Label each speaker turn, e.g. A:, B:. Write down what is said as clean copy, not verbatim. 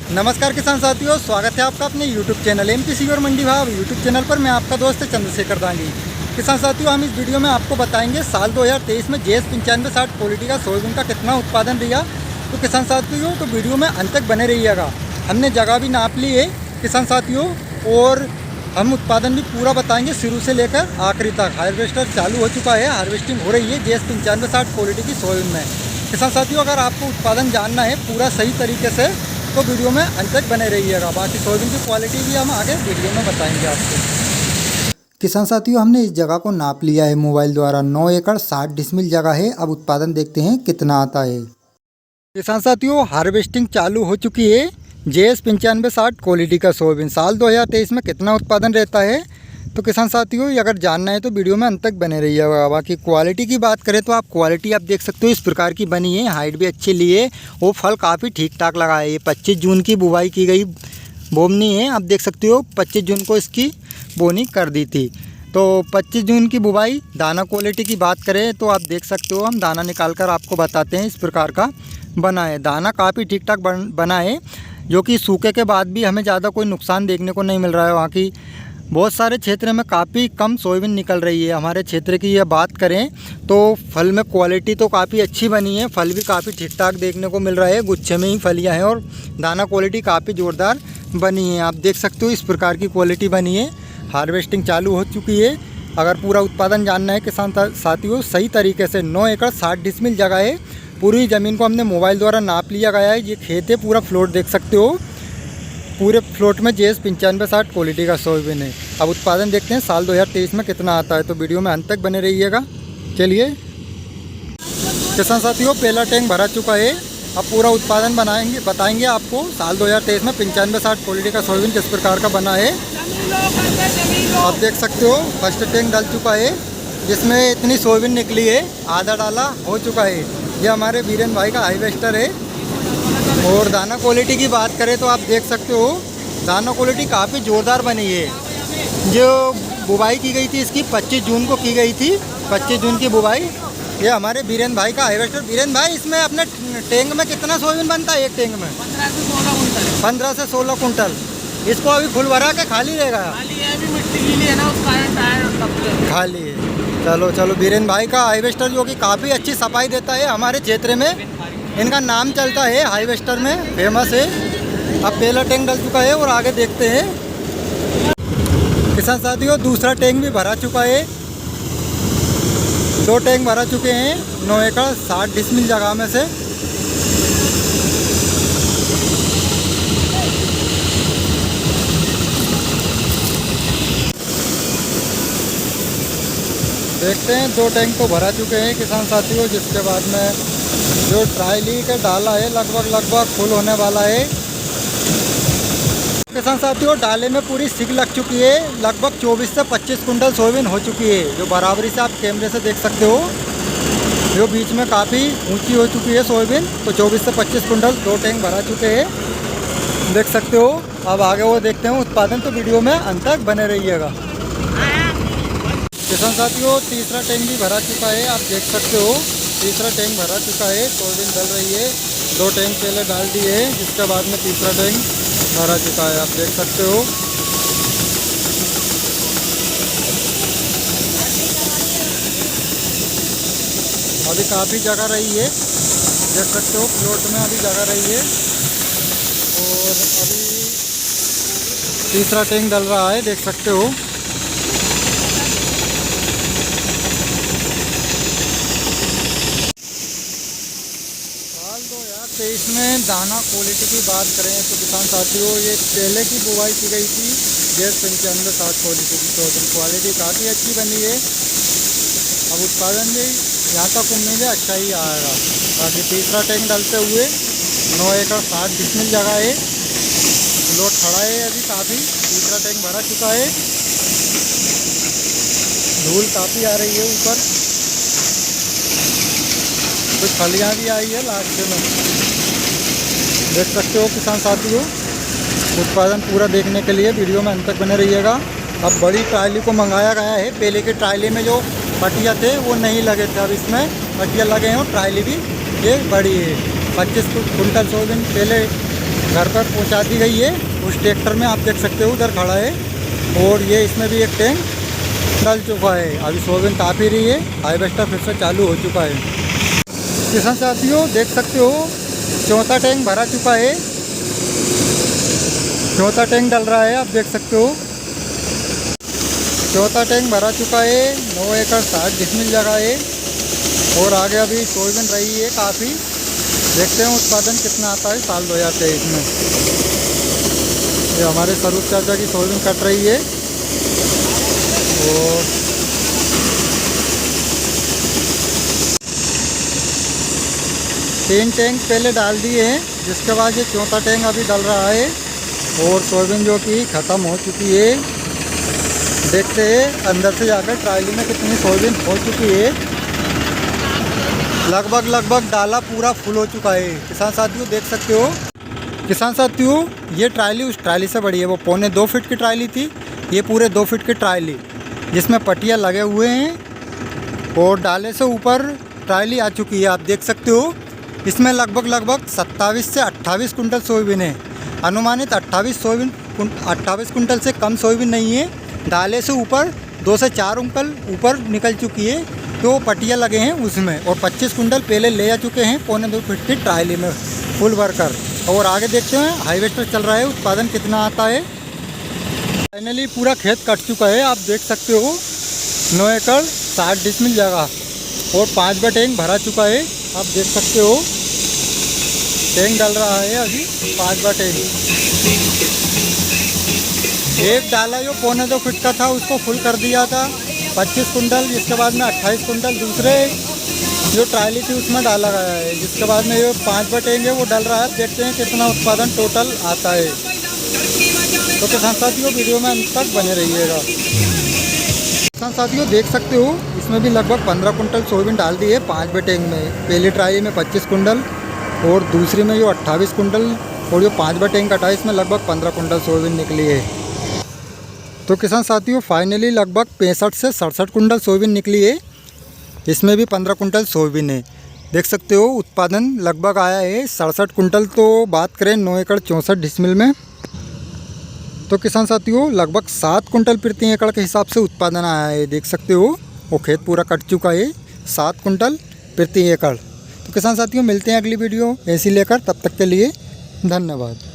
A: नमस्कार किसान साथियों, स्वागत है आपका अपने YouTube चैनल एमपी सीवर मंडी भाव यूट्यूब चैनल पर। मैं आपका दोस्त चंद्रशेखर दांगी। किसान साथियों, हम इस वीडियो में आपको बताएंगे साल 2023 में JS 9560 क्वालिटी का सोयाबीन का कितना उत्पादन रहा। तो किसान साथियों, तो वीडियो में अंत तक बने रहिएगा। हमने जगह भी नाप ली है किसान साथियों, और हम उत्पादन भी पूरा बताएंगे शुरू से लेकर आखिरी तक। हार्वेस्टर चालू हो चुका है, हार्वेस्टिंग हो रही है JS 9560 क्वालिटी की सोयाबीन में। किसान साथियों, अगर आपको उत्पादन जानना है पूरा सही तरीके से तो वीडियो में अंत तक बने रहिएगा। बाकी सोयाबीन की क्वालिटी भी हम आगे वीडियो में बताएंगे आपको। किसान साथियों, हमने इस जगह को नाप लिया है मोबाइल द्वारा। 9 एकड़ 60 डिसमिल जगह है। अब उत्पादन देखते हैं कितना आता है। किसान साथियों, हार्वेस्टिंग चालू हो चुकी है JS 9560 क्वालिटी का सोयाबीन। साल 2023 में कितना उत्पादन रहता है तो किसान साथियों, अगर जानना है तो वीडियो में अंत तक बने रहिएगा। बाकी क्वालिटी की बात करें तो आप क्वालिटी आप देख सकते हो इस प्रकार की बनी है। हाइट भी अच्छी ली है, वो फल काफ़ी ठीक ठाक लगा है। ये 25 जून की बुवाई की गई बोमनी है। आप देख सकते हो 25 जून को इसकी बोनी कर दी थी। तो 25 जून की बुवाई। दाना क्वालिटी की बात करें तो आप देख सकते हो, हम दाना निकाल कर आपको बताते हैं। इस प्रकार का बना है, दाना काफ़ी ठीक ठाक बना है, जो कि सूखे के बाद भी हमें ज़्यादा कोई नुकसान देखने को नहीं मिल रहा है। वहाँ की बहुत सारे क्षेत्र में काफ़ी कम सोयाबीन निकल रही है। हमारे क्षेत्र की यह बात करें तो फल में क्वालिटी तो काफ़ी अच्छी बनी है, फल भी काफ़ी ठीक ठाक देखने को मिल रहा है। गुच्छे में ही फलियां हैं और दाना क्वालिटी काफ़ी ज़ोरदार बनी है। आप देख सकते हो इस प्रकार की क्वालिटी बनी है। हार्वेस्टिंग चालू हो चुकी है। अगर पूरा उत्पादन जानना है किसान साथियों, सही तरीके से 9 एकड़ 60 डिसमिल जगह है। पूरी ज़मीन को हमने मोबाइल द्वारा नाप लिया गया है। ये खेत है, पूरा फ्लोट देख सकते हो। पूरे फ्लोट में JS 9560 क्वालिटी का सोयाबीन है। अब उत्पादन देखते हैं साल 2023 में कितना आता है, तो वीडियो में अंत तक बने रहिएगा। चलिए किसान साथियों, पहला टैंक भरा चुका है। अब पूरा उत्पादन बताएंगे आपको साल 2023 में 9560 क्वालिटी का सोयाबीन किस प्रकार का बना है। आप देख सकते हो फर्स्ट टैंक डल चुका है, जिसमें इतनी सोयाबीन निकली है। आधा डाला हो चुका है। ये हमारे वीरेन भाई का हार्वेस्टर है। और दाना क्वालिटी की बात करें तो आप देख सकते हो दाना क्वालिटी काफ़ी ज़ोरदार बनी है। जो बुवाई की गई थी इसकी 25 जून को की गई थी, 25 जून की बुवाई। ये हमारे बीरेन भाई का हार्वेस्टर। बीरेन भाई, इसमें अपने टैंक में कितना सोयाबीन बनता है? एक टैंक में 15 से 16 कुंटल। इसको अभी फुल भरा के खाली रहेगा? खाली है। चलो बीरेन भाई का हार्वेस्टर जो कि काफ़ी अच्छी सफाई देता है हमारे क्षेत्र में। इनका नाम चलता है हार्वेस्टर में, फेमस है। अब पहला टैंक डल चुका है और आगे देखते हैं। किसान साथियों, दूसरा टैंक भी भरा चुका है। 2 टैंक भरा चुके हैं 9 एकड़ 60 डिसमिल जगह में से। देखते हैं, 2 टैंक तो भरा चुके हैं किसान साथियों। जिसके बाद में जो ट्रायली का डाला है लगभग फुल होने वाला है। किसान साथियों, डाले में पूरी सिक लग चुकी है। लगभग 24 से 25 कुंटल सोयाबीन हो चुकी है, जो बराबरी से आप कैमरे से देख सकते हो। जो बीच में काफ़ी ऊंची हो चुकी है सोयाबीन। तो 24 से 25 कुंटल 2 टैंक भरा चुके हैं, देख सकते हो। अब आगे वो देखते हैं उत्पादन, तो वीडियो में अंत तक बने रहिएगा। किसान साथियों, तीसरा टैंक भी भरा चुका है। आप देख सकते हो तीसरा टैंक भरा चुका है, सोयाबीन डल रही है। 2 टैंक पहले डाल दिए हैं, जिसके बाद में तीसरा टैंक भरा चुका है। आप देख सकते हो। अभी काफ़ी जगह रही है, देख सकते हो प्लॉट में अभी जगह रही है। और अभी तीसरा टैंक डल रहा है, देख सकते हो। इसमें दाना क्वालिटी की बात करें तो किसान साथियों, ये पहले की बुवाई की गई थी JS 9560 क्वालिटी की सोयाबीन। क्वालिटी काफ़ी अच्छी बनी है। अब उत्पादन भी यहाँ तक उम्मीद है अच्छा ही आएगा। बाकी तीसरा टैंक डालते हुए 9 एकड़ 60 डिसमिल जगह है। लोड खड़ा है अभी काफ़ी। तीसरा टैंक भरा चुका है। धूल काफ़ी आ रही है ऊपर, कुछ फलियाँ भी आई है लास्ट में, देख सकते हो किसान साथियों। उत्पादन पूरा देखने के लिए वीडियो में अंत तक बने रहिएगा। अब बड़ी ट्रायली को मंगाया गया है। पहले की ट्रायली में जो पटिया थे वो नहीं लगे थे, अब इसमें पटिया लगे हैं और ट्रायली भी ये बड़ी है। 25 कुंटल सोयाबीन पहले घर पर पहुंचा दी गई है। उस ट्रैक्टर में आप देख सकते हो उधर खड़ा है, और ये इसमें भी एक टैंक डल चुका है। अभी सोयाबीन ताप ही रही है, हार्वेस्टर फिर से चालू हो चुका है। किसान साथियों देख सकते हो चौथा टैंक भरा चुका है, चौथा टैंक डल रहा है, आप देख सकते हो चौथा टैंक भरा चुका है। 9 एकड़ 60 डिसमिल जगह है, और आगे अभी सोयाबीन रही है काफ़ी। देखते हैं उत्पादन कितना आता है साल 2023 में। ये हमारे स्वरूप चाचा की सोयाबीन कट रही है, और तीन टैंक पहले डाल दिए हैं, जिसके बाद ये चौथा टैंक अभी डल रहा है, और सोयाबीन जो कि ख़त्म हो चुकी है। देखते हैं अंदर से जाकर ट्राली में कितनी सोयाबीन हो चुकी है। लगभग डाला पूरा फुल हो चुका है। किसान साथियों देख सकते हो, किसान साथियों ये ट्राली उस ट्राली से बड़ी है। वो 2.25 फीट की ट्राली थी, ये पूरे 2 फीट की ट्राली जिसमें पटिया लगे हुए हैं, और डाले से ऊपर ट्राली आ चुकी है। आप देख सकते हो इसमें लगभग 27 से 28 कुंटल सोयाबीन है। अनुमानित 28 कुंटल से कम सोयाबीन नहीं है। डाले से ऊपर 2 से 4 कुंटल ऊपर निकल चुकी है, तो पटिया लगे हैं उसमें, और 25 कुंटल पहले ले आ चुके हैं 2.25 फीट की ट्राली में फुल भरकर। और आगे देखते हैं हार्वेस्टर चल रहा है, उत्पादन कितना आता है। फाइनली पूरा खेत कट चुका है, आप देख सकते हो 9 एकड़ 60 डिसमिल जगह, और 5 टैंक भरा चुका है। आप देख सकते हो टैंक डल रहा है अभी 5 टैंक। एक डाला जो 2.25 फीट का था उसको फुल कर दिया था 25 कुंटल, जिसके बाद में 28 कुंटल दूसरे जो ट्राली थी उसमें डाला गया है, जिसके बाद में ये 5 टैंक है वो डल रहा है। देखते हैं कितना उत्पादन टोटल आता है। तो किसान साथियों वीडियो में अंत तक बने रहिएगा। किसान साथियों देख सकते हो इसमें भी लगभग 15 कुंटल सोयाबीन डाल दी है 5 टैंक में। पहली ट्राली में 25 कुंटल, और दूसरी में जो 28 कुंटल, और जो 5 टैंक कटा है इसमें लगभग 15 कुंटल सोयाबीन निकली है। तो किसान साथियों फाइनली लगभग 65 से 67 कुंटल सोयाबीन निकली है। इसमें भी 15 कुंटल सोयाबीन है। देख सकते हो उत्पादन लगभग आया है 67 कुंटल। तो बात करें 9 एकड़ 64 डिसमिल में, तो किसान साथियों लगभग 7 कुंटल प्रति एकड़ के हिसाब से उत्पादन आया है। देख सकते हो वो खेत पूरा कट चुका है, 7 कुंटल प्रति एकड़। तो किसान साथियों मिलते हैं अगली वीडियो ऐसी लेकर, तब तक के लिए धन्यवाद।